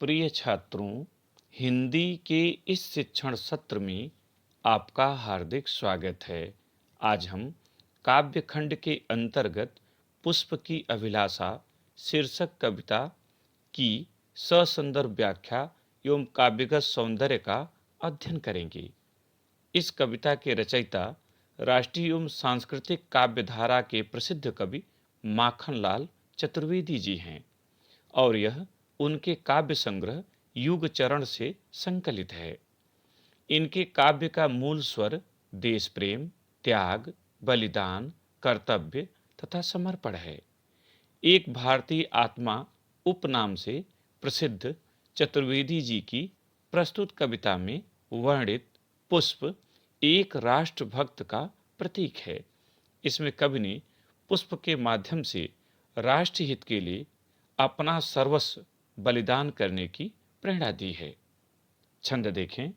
प्रिय छात्रों, हिंदी के इस शिक्षण सत्र में आपका हार्दिक स्वागत है। आज हम काव्यखंड के अंतर्गत पुष्प की अभिलाषा शीर्षक कविता की ससंदर्भ व्याख्या एवं काव्यगत सौंदर्य का अध्ययन करेंगे। इस कविता के रचयिता राष्ट्रीय एवं सांस्कृतिक काव्यधारा के प्रसिद्ध कवि माखनलाल चतुर्वेदी जी हैं और यह उनके काव्य संग्रह युग चरण से संकलित है। इनके काव्य का मूल स्वर देश प्रेम, त्याग, बलिदान, कर्तव्य तथा समर्पण है। एक भारतीय आत्मा उपनाम से प्रसिद्ध चतुर्वेदी जी की प्रस्तुत कविता में वर्णित पुष्प एक राष्ट्रभक्त का प्रतीक है। इसमें कवि ने पुष्प के माध्यम से राष्ट्रहित के लिए अपना सर्वस्व बलिदान करने की प्रेरणा दी है। छंद देखें।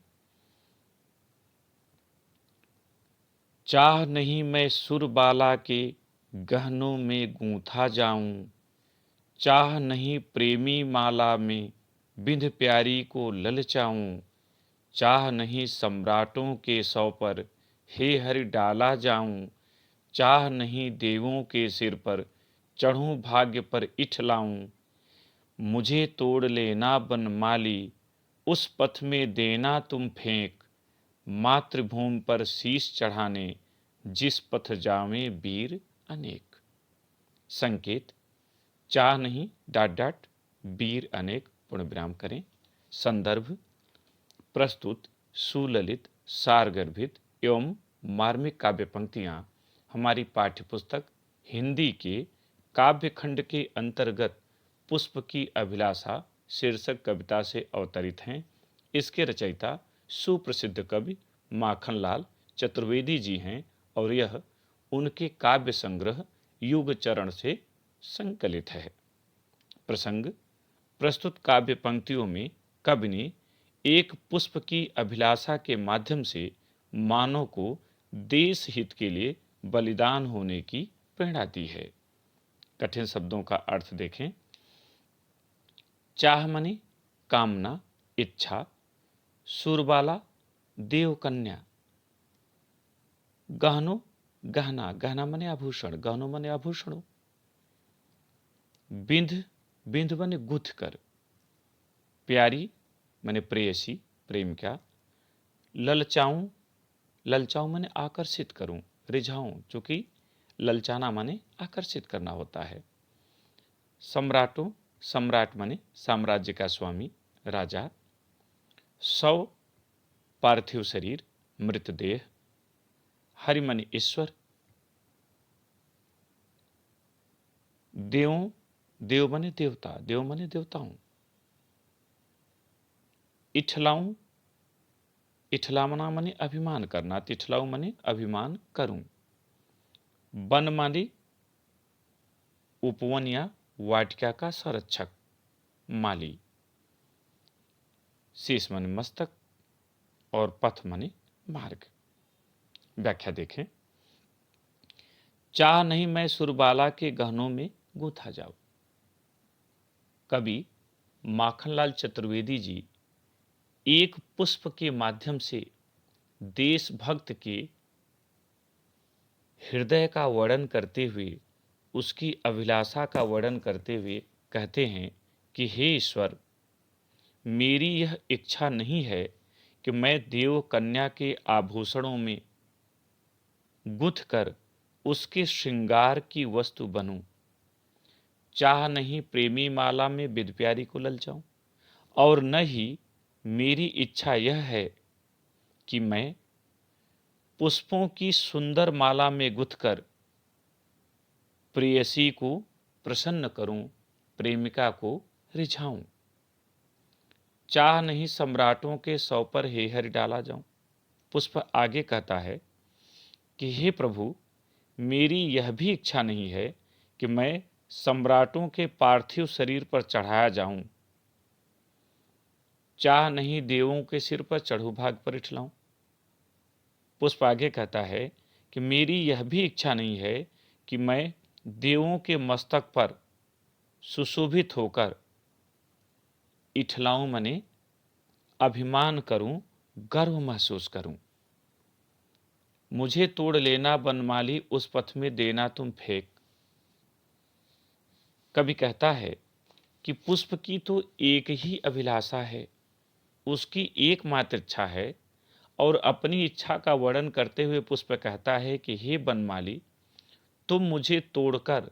चाह नहीं मैं सुरबाला के गहनों में गूंथा जाऊं, चाह नहीं प्रेमी माला में बिंध प्यारी को ललचाऊं, चाह नहीं सम्राटों के सौ पर हे हरि डाला जाऊं, चाह नहीं देवों के सिर पर चढ़ूं भाग्य पर इठलाऊं, मुझे तोड़ लेना बनमाली उस पथ में देना तुम फेंक, मातृभूमि पर शीश चढ़ाने जिस पथ जावें वीर अनेक। संकेत, चाह नहीं डाट डाट वीर अनेक पूर्ण विराम करें। संदर्भ, प्रस्तुत सुललित सारगर्भित एवं मार्मिक काव्य पंक्तियां हमारी पाठ्यपुस्तक हिंदी के काव्यखंड के अंतर्गत पुष्प की अभिलाषा शीर्षक कविता से अवतरित हैं। इसके रचयिता सुप्रसिद्ध कवि माखनलाल चतुर्वेदी जी हैं और यह उनके काव्य संग्रह युग चरण से संकलित है। प्रसंग, प्रस्तुत काव्य पंक्तियों में कवि ने एक पुष्प की अभिलाषा के माध्यम से मानव को देश हित के लिए बलिदान होने की प्रेरणा दी है। कठिन शब्दों का अर्थ देखें। चाह मने कामना, इच्छा, सुरबाला देवकन्या, गहनो गहना, गहना मने आभूषण, गहनों मने आभूषणों, बिंध, बिंध मने गुथ कर, प्यारी मने प्रेयसी, प्रेम क्या, ललचाऊं, ललचाऊं मने आकर्षित करूं, रिझाऊं, चूंकि ललचाना मने आकर्षित करना होता है। सम्राटों, सम्राट मने साम्राज्य का स्वामी, राजा। सौ, पार्थिव शरीर, मृतदेह। हरि मने ईश्वर। देवों, देव मने देवता, देव मने देवताओं। इठलाऊं, इठलामना मने अभिमान करना, तिठलाऊं मने अभिमान करूं। वन माने उपवन या वाटिका का संरक्षक, माली। शीश मने मस्तक और पथ मने मार्ग। व्याख्या देखें। चाह नहीं मैं सुरबाला के गहनों में गूंथा जाऊं। कवि माखनलाल चतुर्वेदी जी एक पुष्प के माध्यम से देशभक्त के हृदय का वर्णन करते हुए, उसकी अभिलाषा का वर्णन करते हुए कहते हैं कि हे ईश्वर, मेरी यह इच्छा नहीं है कि मैं देव कन्या के आभूषणों में गुथ कर उसके श्रृंगार की वस्तु बनूं, चाह नहीं प्रेमी माला में बिध प्यारी को ललचाऊं, और न ही मेरी इच्छा यह है कि मैं पुष्पों की सुंदर माला में गुथकर प्रेयसी को प्रसन्न करूं, प्रेमिका को रिझाऊं। चाह नहीं सम्राटों के सौ पर हे हरि डाला जाऊं। पुष्प आगे कहता है कि हे प्रभु, मेरी यह भी इच्छा नहीं है कि मैं सम्राटों के पार्थिव शरीर पर चढ़ाया जाऊं। चाह नहीं देवों के सिर पर चढ़ू भाग पर इठलाऊं। पुष्प आगे कहता है कि मेरी यह भी इच्छा नहीं है कि मैं देवों के मस्तक पर सुशोभित होकर इठलाऊं मने, अभिमान करूं, गर्व महसूस करूं। मुझे तोड़ लेना बनमाली, उस पथ में देना तुम फेंक। कवि कहता है कि पुष्प की तो एक ही अभिलाषा है, उसकी एकमात्र इच्छा है, और अपनी इच्छा का वर्णन करते हुए पुष्प कहता है कि हे बनमाली, तुम मुझे तोड़कर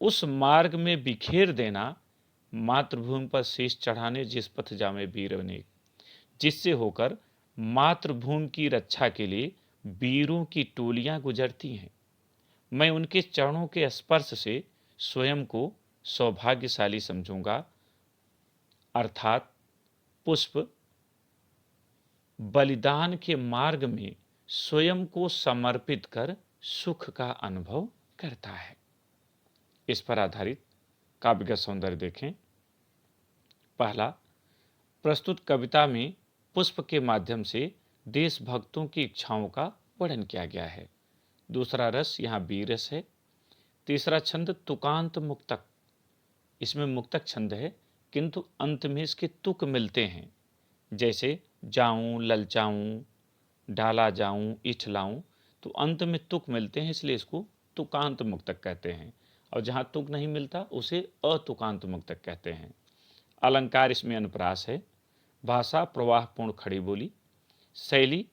उस मार्ग में बिखेर देना, मातृभूमि पर शीश चढ़ाने जिस पथ जामे वीर अनेक, जिससे होकर मातृभूमि की रक्षा के लिए वीरों की टोलियां गुजरती हैं। मैं उनके चरणों के स्पर्श से स्वयं को सौभाग्यशाली समझूंगा। अर्थात पुष्प बलिदान के मार्ग में स्वयं को समर्पित कर सुख का अनुभव करता है। इस पर आधारित काव्य का सौंदर्य देखें। पहला, प्रस्तुत कविता में पुष्प के माध्यम से देशभक्तों की इच्छाओं का वर्णन किया गया है। दूसरा रस यहाँ बीर रस है। तीसरा छंद तुकांत मुक्तक, इसमें मुक्तक छंद है किंतु अंत में इसके तुक मिलते हैं, जैसे जाऊं, ललचाऊं, डाला जाऊं, इठलाऊं, तो अंत में तुक मिलते हैं, इसलिए इसको तुकांत मुक्तक कहते हैं। और जहां तुक नहीं मिलता उसे अतुकांत मुक्तक कहते हैं। अलंकार इसमें अनुप्रास है। भाषा प्रवाहपूर्ण खड़ी बोली। शैली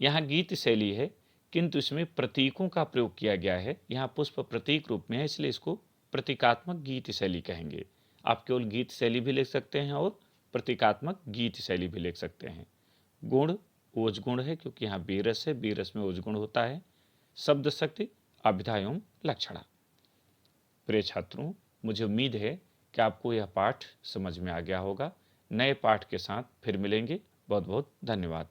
यहाँ गीत शैली है किंतु इसमें प्रतीकों का प्रयोग किया गया है। यहाँ पुष्प प्रतीक रूप में है, इसलिए इसको प्रतीकात्मक गीत शैली कहेंगे। आप केवल गीत शैली भी लिख सकते हैं और प्रतीकात्मक गीत शैली भी लिख सकते हैं। गुण ओज गुण है, क्योंकि यहाँ बीरस है, बीरस में ओज गुण होता है। शब्द शक्ति, अभिधा एवं लक्षणा। प्रिय छात्रों, मुझे उम्मीद है कि आपको यह पाठ समझ में आ गया होगा। नए पाठ के साथ फिर मिलेंगे। बहुत बहुत धन्यवाद।